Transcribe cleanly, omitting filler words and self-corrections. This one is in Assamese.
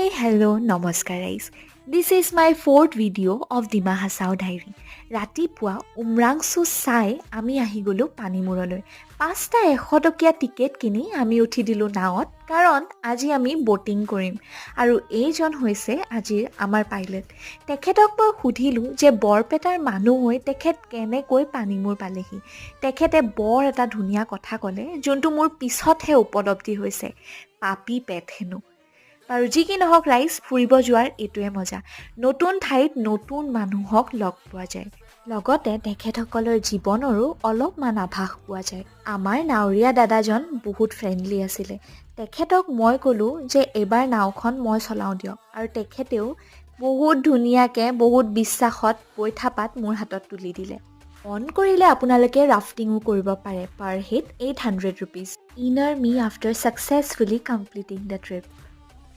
Hi, hello, namaskar guys. This is my fourth video of Dima Hasao Diary. ৰাতিপুৱা উমৰাংচু চাই আমি আহি গ'লো পানীমূৰলৈ। 5টা 100 টকীয়া টিকেট কিনি আমি উঠি দিলোঁ নাৱত, কাৰণ আজি আমি বটিং কৰিম। আৰু এইজন হৈছে আজিৰ আমাৰ পাইলট। তেখেতক মই সুধিলোঁ যে বৰপেটাৰ মানুহ হৈ তেখেত কেনেকৈ পানীমূৰ পালেহি। তেখেতে বৰ এটা ধুনীয়া কথা ক'লে, যোনটো মোৰ পিছতহে উপলব্ধি হৈছে। পাপি পেট হেনো। আৰু যি কি নহওক ৰাইজ, ফুৰিব যোৱাৰ এইটোৱে মজা। নতুন ঠাইত নতুন মানুহক লগ পোৱা যায়, লগতে তেখেতসকলৰ জীৱনৰো অলপমান আভাস পোৱা যায়। আমাৰ নাৱৰীয়া দাদাজন বহুত ফ্ৰেণ্ডলি আছিলে। তেখেতক মই ক'লোঁ যে এইবাৰ নাওখন মই চলাওঁ দিয়ক, আৰু তেখেতেও বহুত ধুনীয়াকৈ বহুত বিশ্বাসত পইঠা পাত মোৰ হাতত তুলি দিলে। অন কৰিলে আপোনালোকে ৰাফটিঙো কৰিব পাৰে। Per head 800 rupees. Inner me after successfully completing the trip.